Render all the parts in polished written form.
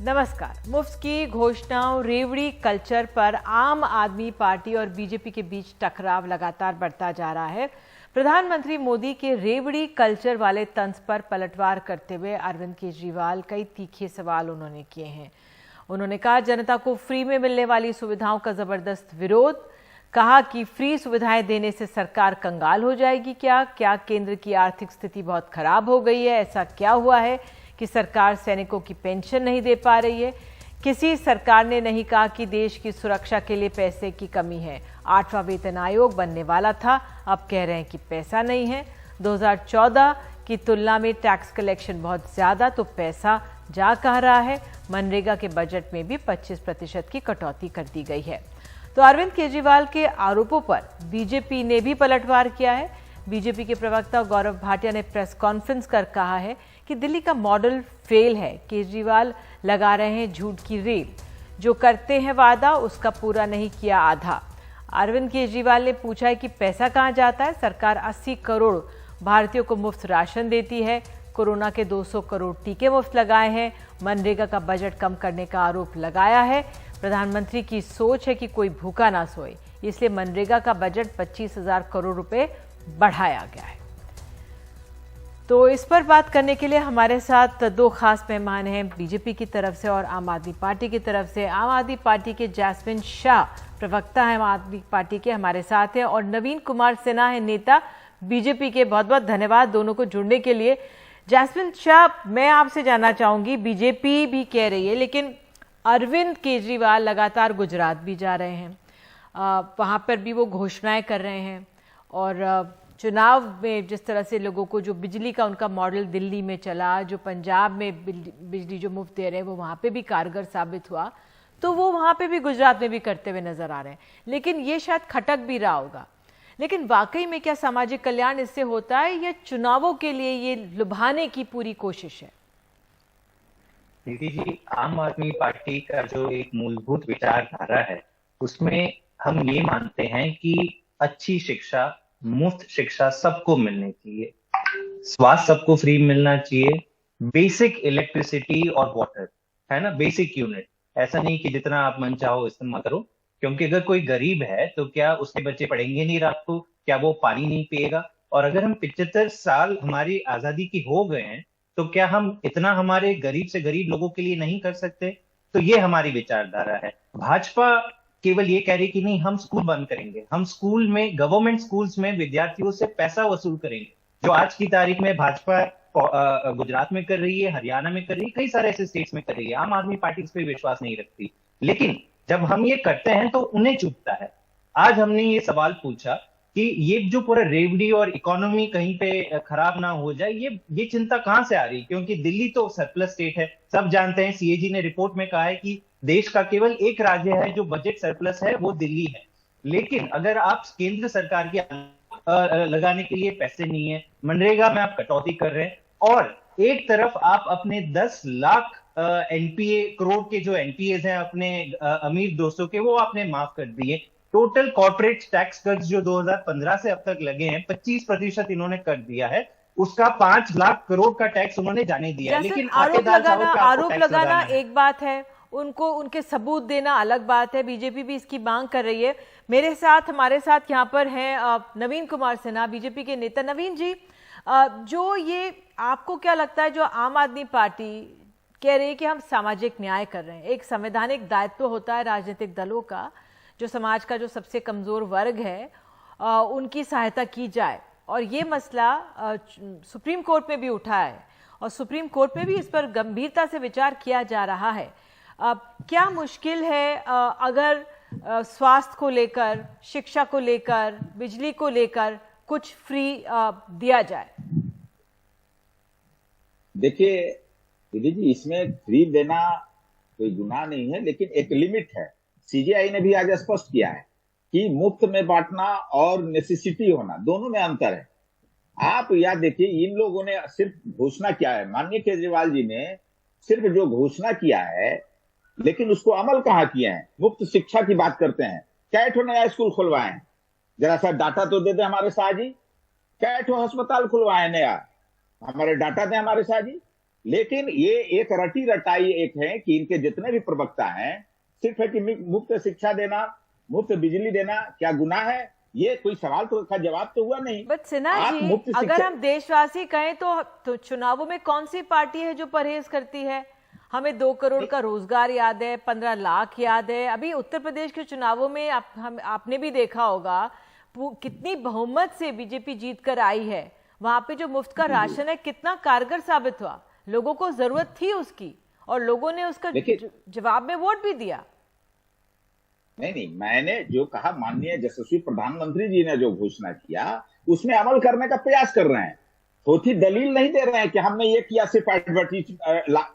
नमस्कार। मुफ्त की घोषणाओं, रेवड़ी कल्चर पर आम आदमी पार्टी और बीजेपी के बीच टकराव लगातार बढ़ता जा रहा है। प्रधानमंत्री मोदी के रेवड़ी कल्चर वाले तंज पर पलटवार करते हुए अरविंद केजरीवाल कई तीखे सवाल उन्होंने किए हैं। उन्होंने कहा जनता को फ्री में मिलने वाली सुविधाओं का जबरदस्त विरोध। कहा कि फ्री सुविधाएं देने से सरकार कंगाल हो जाएगी। क्या केंद्र की आर्थिक स्थिति बहुत खराब हो गई है? ऐसा क्या हुआ है कि सरकार सैनिकों की पेंशन नहीं दे पा रही है? किसी सरकार ने नहीं कहा कि देश की सुरक्षा के लिए पैसे की कमी है। 8वां वेतन आयोग बनने वाला था, अब कह रहे हैं कि पैसा नहीं है। 2014 की तुलना में टैक्स कलेक्शन बहुत ज्यादा, तो पैसा जा कहाँ रहा है? मनरेगा के बजट में भी 25% की कटौती कर दी गई है। तो अरविंद केजरीवाल के आरोपों पर बीजेपी ने भी पलटवार किया है। बीजेपी के प्रवक्ता गौरव भाटिया ने प्रेस कॉन्फ्रेंस कर कहा है कि दिल्ली का मॉडल फेल है। केजरीवाल लगा रहे हैं झूठ की रेल, जो करते हैं वादा उसका पूरा नहीं किया आधा। अरविंद केजरीवाल ने पूछा है कि पैसा कहां जाता है? सरकार 80 करोड़ भारतीयों को मुफ्त राशन देती है, कोरोना के 200 करोड़ टीके मुफ्त लगाए हैं, मनरेगा का बजट कम करने का आरोप लगाया है। प्रधानमंत्री की सोच है कि कोई भूखा ना सोए, इसलिए मनरेगा का बजट 25,000 करोड़ रुपए बढ़ाया गया है। तो इस पर बात करने के लिए हमारे साथ दो खास मेहमान हैं, बीजेपी की तरफ से और आम आदमी पार्टी की तरफ से। आम आदमी पार्टी के जैस्मिन शाह प्रवक्ता हैं आम आदमी पार्टी के, हमारे साथ हैं, और नवीन कुमार सिन्हा है नेता बीजेपी के। बहुत बहुत धन्यवाद दोनों को जुड़ने के लिए। जैस्मिन शाह, मैं आपसे जानना चाहूंगी, बीजेपी भी कह रही है, लेकिन अरविंद केजरीवाल लगातार गुजरात भी जा रहे हैं, वहां पर भी वो घोषणाएं कर रहे हैं, और चुनाव में जिस तरह से लोगों को जो बिजली का उनका मॉडल दिल्ली में चला, जो पंजाब में बिजली जो मुफ्त दे रहे हैं वो वहां पे भी कारगर साबित हुआ, तो वो वहां पे भी गुजरात में भी करते हुए नजर आ रहे हैं। लेकिन ये शायद खटक भी रहा होगा। लेकिन वाकई में क्या सामाजिक कल्याण इससे होता है, या चुनावों के लिए ये लुभाने की पूरी कोशिश है? दीदी जी, आम आदमी पार्टी का जो एक मूलभूत विचारधारा है उसमें हम ये मानते हैं कि अच्छी शिक्षा, मुफ्त शिक्षा सबको मिलनी चाहिए, स्वास्थ्य सबको फ्री मिलना चाहिए, बेसिक इलेक्ट्रिसिटी और वाटर है ना, बेसिक यूनिट। ऐसा नहीं कि जितना आप मन चाहो इस्तेमाल करो, क्योंकि अगर कोई गरीब है तो क्या उसके बच्चे पढ़ेंगे नहीं रात को? क्या वो पानी नहीं पिएगा? और अगर हम 75 साल हमारी आजादी की हो गए हैं तो क्या हम इतना हमारे गरीब से गरीब लोगों के लिए नहीं कर सकते? तो ये हमारी विचारधारा है। भाजपा केवल ये कह रही कि नहीं, हम स्कूल बंद करेंगे, हम स्कूल में, गवर्नमेंट स्कूल्स में विद्यार्थियों से पैसा वसूल करेंगे, जो आज की तारीख में भाजपा गुजरात में कर रही है, हरियाणा में कर रही है, कई सारे ऐसे स्टेट्स में कर रही है। आम आदमी पार्टी इस पर विश्वास नहीं रखती, लेकिन जब हम ये करते हैं तो उन्हें चुभता है। आज हमने ये सवाल पूछा कि ये जो पूरा रेवड़ी और इकोनॉमी कहीं पे खराब ना हो जाए, ये चिंता कहां से आ रही? क्योंकि दिल्ली तो सरप्लस स्टेट है, सब जानते हैं। सीएजी ने रिपोर्ट में कहा है कि देश का केवल एक राज्य है जो बजट सरप्लस है, वो दिल्ली है। लेकिन अगर आप केंद्र सरकार की लगाने के लिए पैसे नहीं है, मनरेगा में आप कटौती कर रहे हैं, और एक तरफ आप अपने 10 लाख एनपीए करोड़ के जो एनपीएज हैं अपने अमीर दोस्तों के, वो आपने माफ कर दिए। टोटल कॉर्पोरेट टैक्स कर्ज जो 2015 से अब तक लगे हैं 25% इन्होंने कर दिया है, उसका 5 लाख करोड़ का टैक्स उन्होंने जाने दिया है। लेकिन आरोप लगाना एक बात है, उनको उनके सबूत देना अलग बात है। बीजेपी भी इसकी मांग कर रही है। हमारे साथ यहाँ पर हैं नवीन कुमार सिन्हा, बीजेपी के नेता। नवीन जी, जो ये आपको क्या लगता है, जो आम आदमी पार्टी कह रही है कि हम सामाजिक न्याय कर रहे हैं, एक संवैधानिक दायित्व होता है राजनीतिक दलों का, जो समाज का जो सबसे कमजोर वर्ग है उनकी सहायता की जाए, और ये मसला सुप्रीम कोर्ट में भी उठा है, और सुप्रीम कोर्ट में भी इस पर गंभीरता से विचार किया जा रहा है। क्या मुश्किल है अगर स्वास्थ्य को लेकर, शिक्षा को लेकर, बिजली को लेकर कुछ फ्री दिया जाए? देखिए दीदी जी, इसमें फ्री देना कोई गुनाह नहीं है, लेकिन एक लिमिट है। सीजीआई ने भी आज स्पष्ट किया है कि मुफ्त में बांटना और नेसेसिटी होना, दोनों में अंतर है। आप याद देखिए, इन लोगों ने सिर्फ घोषणा किया है, माननीय केजरीवाल जी ने सिर्फ जो घोषणा किया है, लेकिन उसको अमल कहाँ किया है? मुफ्त शिक्षा की बात करते हैं, क्या ठो नया स्कूल खुलवाए हैं? जरा सा डाटा तो दे दे हमारे शाह जी, क्या ठो अस्पताल खुलवाए नया? हमारे डाटा दें हमारे शाह जी। लेकिन ये एक रटी रटाई एक है कि इनके जितने भी प्रवक्ता हैं सिर्फ है कि मुफ्त शिक्षा देना, मुफ्त बिजली देना क्या गुनाह है? ये कोई सवाल का जवाब तो हुआ नहीं। बट सिन्हा जी, अगर हम देशवासी कहें तो चुनावों में कौन सी पार्टी है जो परहेज करती है? हमें 2 करोड़ का रोजगार याद है, 15 लाख याद है। अभी उत्तर प्रदेश के चुनावों में आपने भी देखा होगा कितनी बहुमत से बीजेपी जीत कर आई है। वहां पे जो मुफ्त का राशन है कितना कारगर साबित हुआ, लोगों को जरूरत थी उसकी और लोगों ने उसका जवाब में वोट भी दिया। नहीं, मैंने जो कहा, माननीय यशस्वी प्रधानमंत्री जी ने जो घोषणा किया उसमें अमल करने का प्रयास कर रहे हैं। थोड़ी दलील नहीं दे रहे हैं कि हमने ये किया, सिर्फ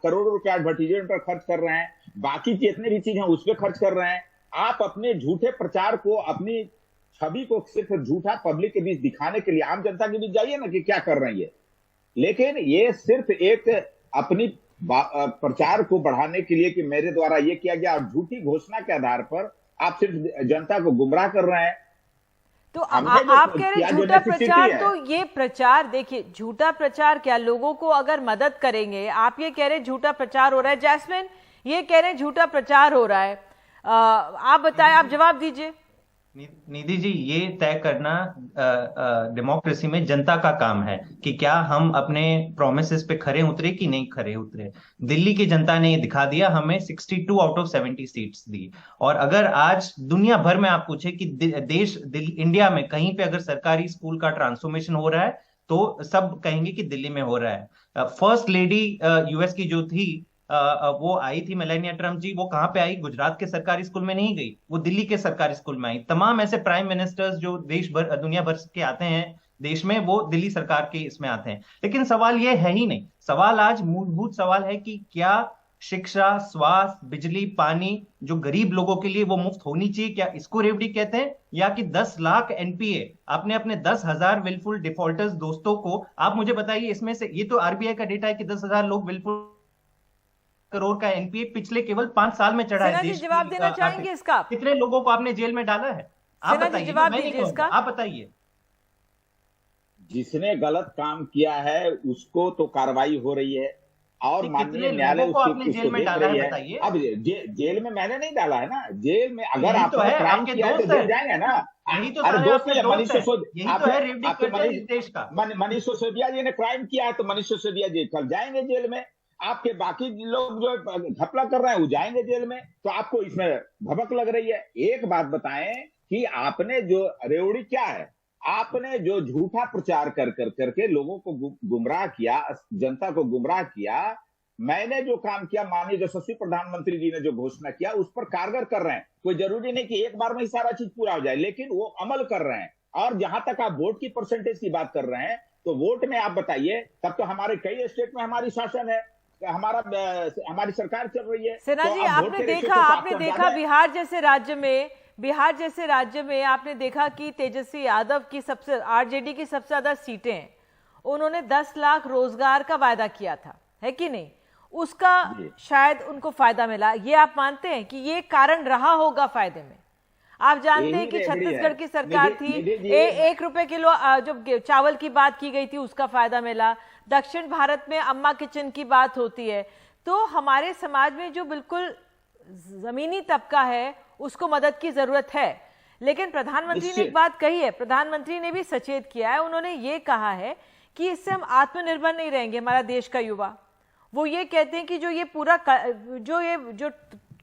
करोड़ों रुपया एडवर्टीजमेंट पर खर्च कर रहे हैं, बाकी जितने भी चीज हैं उस पर खर्च कर रहे हैं। आप अपने झूठे प्रचार को, अपनी छवि को सिर्फ झूठा पब्लिक के बीच दिखाने के लिए आम जनता के बीच जाइए ना कि क्या कर रहे हैं ये। लेकिन ये सिर्फ एक अपनी प्रचार को बढ़ाने के लिए कि मेरे द्वारा ये किया गया, और झूठी घोषणा के आधार पर आप सिर्फ जनता को गुमराह कर रहे हैं। तो आप कह रहे हैं झूठा प्रचार, तो ये प्रचार देखिए, झूठा प्रचार क्या लोगों को अगर मदद करेंगे? आप ये कह रहे हैं झूठा प्रचार हो रहा है, जैस्मिन ये कह रहे हैं झूठा प्रचार हो रहा है। आप बताएं, आप जवाब दीजिए। निधि जी, ये तय करना डेमोक्रेसी में जनता का काम है कि क्या हम अपने प्रोमिसेस पे खरे उतरे कि नहीं खरे उतरे। दिल्ली की जनता ने ये दिखा दिया, हमें 62 आउट ऑफ 70 सीट्स दी। और अगर आज दुनिया भर में आप पूछे कि इंडिया में कहीं पे अगर सरकारी स्कूल का ट्रांसफॉर्मेशन हो रहा है तो सब कहेंगे कि दिल्ली में हो रहा है। फर्स्ट लेडी यूएस की जो थी वो आई थी, मेलानिया ट्रम्प जी, वो कहां पे आई? गुजरात के सरकारी स्कूल में नहीं गई, वो दिल्ली के सरकारी स्कूल में आई। तमाम ऐसे प्राइम मिनिस्टर्स जो देश भर दुनिया भर के आते हैं देश में, वो दिल्ली सरकार के इसमें आते हैं। लेकिन सवाल ये है ही नहीं। सवाल आज मूलभूत सवाल है कि क्या शिक्षा, स्वास्थ्य, बिजली, पानी जो गरीब लोगों के लिए वो मुफ्त होनी चाहिए, क्या इसको रेवड़ी कहते हैं? या कि 10 लाख एनपीए आपने अपने 10,000 विलफुल डिफॉल्टर्स दोस्तों को, आप मुझे बताइए इसमें से, ये तो आरबीआई का डेटा है कि 10,000 लोग विलफुल करोड़ का एनपीए पिछले केवल 5 साल में चढ़ा है। देश जवाब देना चाहेंगे इसका? कितने लोगों को आपने जेल में डाला है? आप बताइए, जवाब दीजिए इसका। आप बताइए। जिसने गलत काम किया है उसको तो कार्रवाई हो रही है और माननीय न्यायालय उसको देख रही है। अब जेल में मैंने नहीं डाला है ना। जेल में अगर आपने क्राइम किया है तो जेल जाएंगे ना। अरे दोस्त है, मनीष सिसोदिया जी ने क्राइम किया है तो मनीष सिसोदिया जी कल जाएंगे जेल में। आपके बाकी लोग जो घपला कर रहे हैं वो जाएंगे जेल में। तो आपको इसमें भभक लग रही है। एक बात बताएं कि आपने जो रेवड़ी क्या है, आपने जो झूठा प्रचार कर करके लोगों को गुमराह किया, जनता को गुमराह किया। मैंने जो काम किया, माननीय यशस्वी प्रधानमंत्री जी ने जो घोषणा किया उस पर कारगर कर रहे हैं। कोई जरूरी नहीं कि एक बार में ही सारा चीज पूरा हो जाए, लेकिन वो अमल कर रहे हैं। और जहां तक आप वोट की परसेंटेज की बात कर रहे हैं, तो वोट में आप बताइए, तब तो हमारे कई स्टेट में हमारी शासन है, हमारी सरकार चल रही है। सिन्हा जी, आपने देखा बिहार जैसे राज्य में आपने देखा कि तेजस्वी यादव की सबसे, आरजेडी की सबसे ज्यादा सीटें हैं। उन्होंने 10 लाख रोजगार का वायदा किया था, है कि नहीं? उसका शायद उनको फायदा मिला। ये आप मानते हैं कि ये कारण रहा होगा फायदे में? आप जानते हैं कि छत्तीसगढ़ की सरकार थी, 1 रुपए किलो जो चावल की बात की गई थी उसका फायदा मिला। दक्षिण भारत में अम्मा किचन की बात होती है। तो हमारे समाज में जो बिल्कुल जमीनी तबका है उसको मदद की जरूरत है। लेकिन प्रधानमंत्री ने एक बात कही है, प्रधानमंत्री ने भी सचेत किया है। उन्होंने ये कहा है कि इससे हम आत्मनिर्भर नहीं रहेंगे, हमारा देश का युवा। वो ये कहते हैं कि जो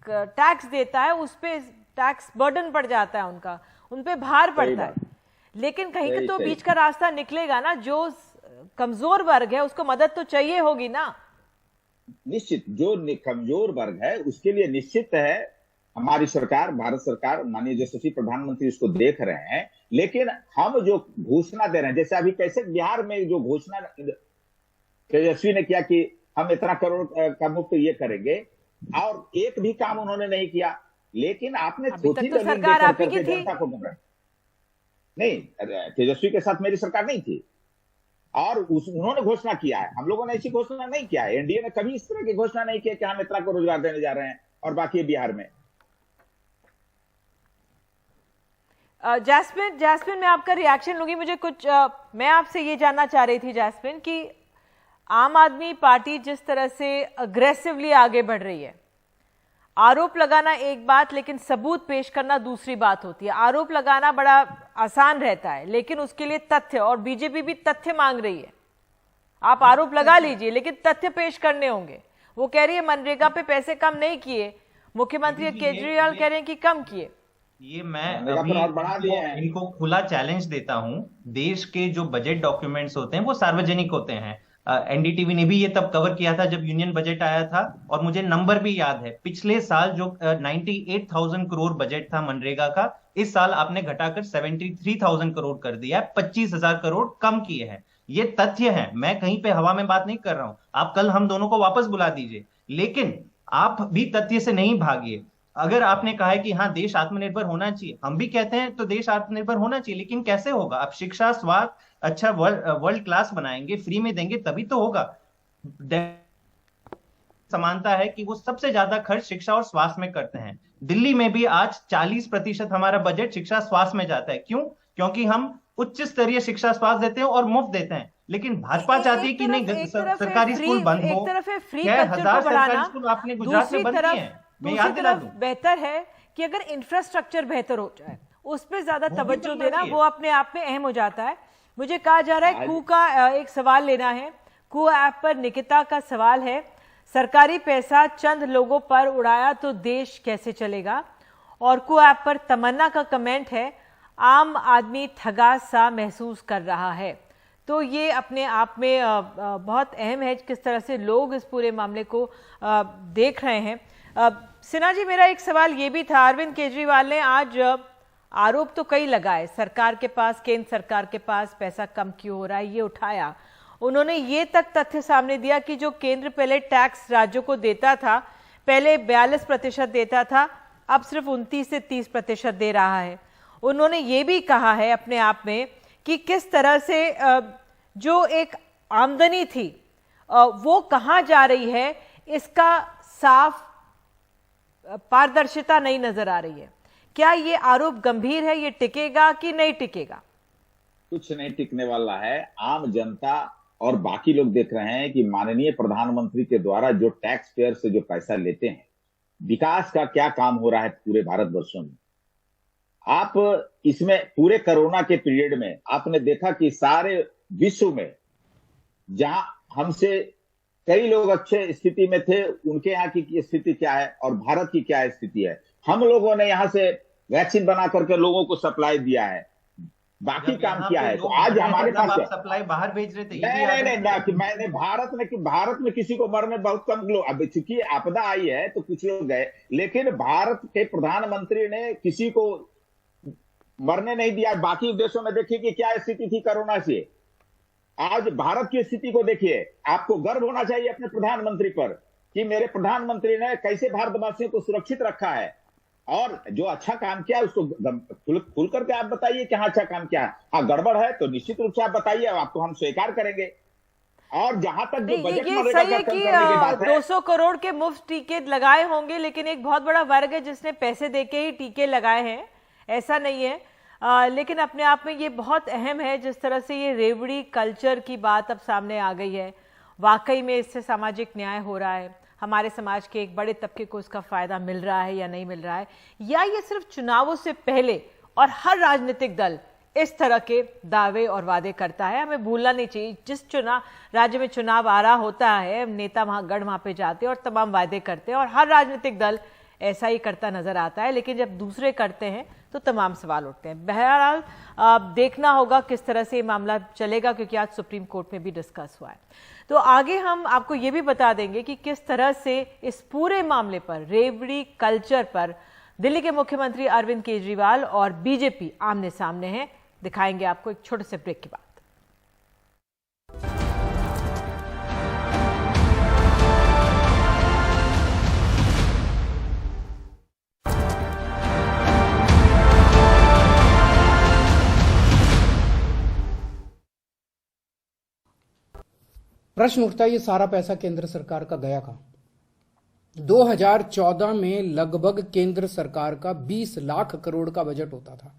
टैक्स देता है उस पे टैक्स बर्डन पड़ जाता है, उन पे भार पड़ता है। लेकिन कहीं तो बीच का रास्ता निकलेगा ना। जो कमजोर वर्ग है उसको मदद तो चाहिए होगी ना। निश्चित, जो कमजोर वर्ग है उसके लिए निश्चित है हमारी सरकार, भारत सरकार, माननीय यशस्वी प्रधानमंत्री इसको देख रहे हैं। लेकिन हम जो घोषणा दे रहे हैं, जैसे अभी कैसे बिहार में जो घोषणा तेजस्वी ने किया कि हम इतना करोड़ का मुफ्त ये करेंगे, और एक भी काम उन्होंने नहीं किया। लेकिन आपने सरकार आपकी की थी। जनता को नहीं, तेजस्वी के साथ मेरी सरकार नहीं थी और उन्होंने घोषणा किया है। हम लोगों ने ऐसी घोषणा नहीं किया है। एनडीए ने कभी इस तरह की घोषणा नहीं किया कि हम इतना को रोजगार देने जा रहे हैं और बाकी बिहार में। जैस्मिन मैं आपका रिएक्शन लूंगी। मुझे कुछ मैं आपसे ये जानना चाह रही थी जैस्मिन कि आम आदमी पार्टी जिस तरह से अग्रेसिवली आगे बढ़ रही है, आरोप लगाना एक बात लेकिन सबूत पेश करना दूसरी बात होती है। आरोप लगाना बड़ा आसान रहता है लेकिन उसके लिए तथ्य, और बीजेपी भी तथ्य मांग रही है। आप आरोप लगा लीजिए लेकिन तथ्य पेश करने होंगे। वो कह रही है मनरेगा पे पैसे कम नहीं किए, मुख्यमंत्री केजरीवाल कह रहे हैं कि कम किए। ये मैं अभी इनको खुला चैलेंज देता हूं। देश के जो बजट डॉक्यूमेंट्स होते हैं वो सार्वजनिक होते हैं। एनडीटीवी ने भी ये तब कवर किया था जब यूनियन बजट आया था, और मुझे नंबर भी याद है। पिछले साल जो 98,000 करोड़ बजट था मनरेगा का, इस साल आपने घटाकर 73,000 करोड़ कर दिया है, 25,000 करोड़ कम किए हैं। ये तथ्य है, मैं कहीं पे हवा में बात नहीं कर रहा हूं। आप कल हम दोनों को वापस बुला दीजिए, लेकिन आप भी तथ्य से नहीं भागिए। अगर आपने कहा है कि हाँ देश आत्मनिर्भर होना चाहिए, हम भी कहते हैं तो देश आत्मनिर्भर होना चाहिए, लेकिन कैसे होगा? आप शिक्षा स्वास्थ्य अच्छा वर्ल्ड क्लास बनाएंगे, फ्री में देंगे, तभी तो होगा। समानता है कि वो सबसे ज्यादा खर्च शिक्षा और स्वास्थ्य में करते हैं। दिल्ली में भी आज 40% हमारा बजट शिक्षा स्वास्थ्य में जाता है। क्यों? क्योंकि हम उच्च स्तरीय शिक्षा स्वास्थ्य देते हैं और मुफ्त देते हैं। लेकिन भाजपा चाहती है कि नहीं, सरकारी स्कूल बंद हो। 6,000 सरकारी स्कूल आपने गुजरात में बंद किए हैं। दूसरी तरफ बेहतर है कि अगर इंफ्रास्ट्रक्चर बेहतर हो जाए, उस पर ज्यादा तवज्जो देना वो अपने आप में अहम हो जाता है। मुझे कहा जा रहा है कू का एक सवाल लेना है। कू ऐप पर निकिता का सवाल है, सरकारी पैसा चंद लोगों पर उड़ाया तो देश कैसे चलेगा? और कू ऐप पर तमन्ना का कमेंट है, आम आदमी ठगा सा महसूस कर रहा है। तो ये अपने आप में बहुत अहम है किस तरह से लोग इस पूरे मामले को देख रहे हैं। सिन्हा जी, मेरा एक सवाल ये भी था, अरविंद केजरीवाल ने आज आरोप तो कई लगाए, सरकार के पास, केंद्र सरकार के पास पैसा कम क्यों हो रहा है, ये उठाया। उन्होंने ये तक तथ्य सामने दिया कि जो केंद्र पहले टैक्स राज्यों को देता था, पहले 42% देता था, अब सिर्फ 29 से 30% दे रहा है। उन्होंने ये भी कहा है अपने आप में कि किस तरह से जो एक आमदनी थी वो कहाँ जा रही है, इसका साफ पारदर्शिता नहीं नजर आ रही है। क्या ये आरोप गंभीर है? ये टिकेगा कि नहीं टिकेगा? कुछ नहीं टिकने वाला है। आम जनता और बाकी लोग देख रहे हैं कि माननीय प्रधानमंत्री के द्वारा जो टैक्स पेयर से जो पैसा लेते हैं, विकास का क्या काम हो रहा है पूरे भारतवर्षों में। आप इसमें पूरे कोरोना के पीरियड में आपने देखा कि सारे विश्व में जहां हमसे कई लोग अच्छे स्थिति में थे, उनके यहाँ की स्थिति क्या है और भारत की क्या स्थिति है। हम लोगों ने यहाँ से वैक्सीन बना करके लोगों को सप्लाई दिया है, बाकी काम किया है। तो आज हमारे पास सप्लाई बाहर भेज रहे थे। नहीं, मैंने भारत में किसी को मरने बहुत कम लोग, अब चूंकि आपदा आई है तो कुछ लोग गए, लेकिन भारत के प्रधानमंत्री ने किसी को मरने नहीं दिया। बाकी देशों में देखिए कि क्या स्थिति थी कोरोना से। आज भारत की स्थिति को देखिए। आपको गर्व होना चाहिए अपने प्रधानमंत्री पर कि मेरे प्रधानमंत्री ने कैसे भारतवासियों को सुरक्षित रखा है, और जो अच्छा काम किया उसको खुल करके आप बताइए कि हाँ अच्छा काम किया है। हाँ गड़बड़ है तो निश्चित रूप से आप बताइए, आपको हम स्वीकार करेंगे। और जहां तक जो बजट ये सही है कि 200 करोड़ के मुफ्त टीके लगाए होंगे, लेकिन एक बहुत बड़ा वर्ग है जिसने पैसे देके ही टीके लगाए हैं, ऐसा नहीं है। लेकिन अपने आप में ये बहुत अहम है जिस तरह से ये रेवड़ी कल्चर की बात अब सामने आ गई है। वाकई में इससे सामाजिक न्याय हो रहा है, हमारे समाज के एक बड़े तबके को इसका फायदा मिल रहा है या नहीं मिल रहा है, या ये सिर्फ चुनावों से पहले और हर राजनीतिक दल इस तरह के दावे और वादे करता है। हमें भूलना नहीं चाहिए, जिस राज्य में चुनाव आ रहा होता है, नेता वहां पे जाते हैं और तमाम वादे करते हैं, और हर राजनीतिक दल ऐसा ही करता नजर आता है। लेकिन जब दूसरे करते हैं तो तमाम सवाल उठते हैं। बहरहाल देखना होगा किस तरह से ये मामला चलेगा, क्योंकि आज सुप्रीम कोर्ट में भी डिस्कस हुआ है। तो आगे हम आपको ये भी बता देंगे कि किस तरह से इस पूरे मामले पर, रेवड़ी कल्चर पर, दिल्ली के मुख्यमंत्री अरविंद केजरीवाल और बीजेपी आमने सामने हैं। दिखाएंगे आपको एक छोटे से ब्रेक के बाद। प्रश्न उठता है, ये सारा पैसा केंद्र सरकार का गया कहां? 2014 में लगभग केंद्र सरकार का 20 लाख करोड़ का बजट होता था।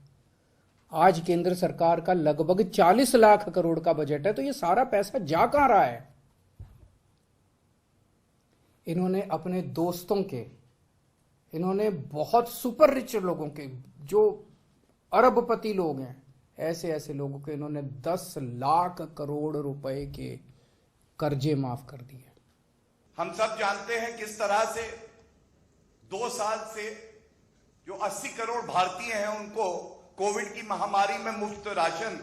आज केंद्र सरकार का लगभग 40 लाख करोड़ का बजट है। तो ये सारा पैसा जा कहां रहा है? इन्होंने अपने दोस्तों के, इन्होंने बहुत सुपर रिच लोगों के, जो अरबपति लोग हैं, ऐसे ऐसे लोगों के इन्होंने 10 लाख करोड़ रुपए के कर्जे माफ कर दिए। हम सब जानते हैं किस तरह से 2 साल से जो 80 करोड़ भारतीय हैं उनको कोविड की महामारी में मुफ्त राशन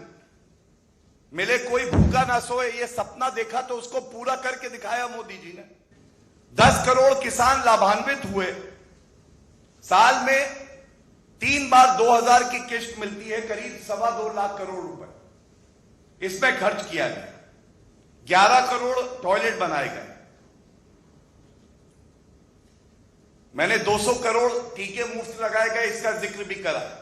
मिले, कोई भूखा ना सोए, ये सपना देखा तो उसको पूरा करके दिखाया मोदी जी ने। 10 करोड़ किसान लाभान्वित हुए। साल में 3 बार 2000 की किश्त मिलती है, करीब 2.25 लाख करोड़ रुपए इसमें खर्च किया गया। 11 करोड़ टॉयलेट बनाए गए। मैंने 200 करोड़ टीके मुफ्त लगाए गए, इसका जिक्र भी करा।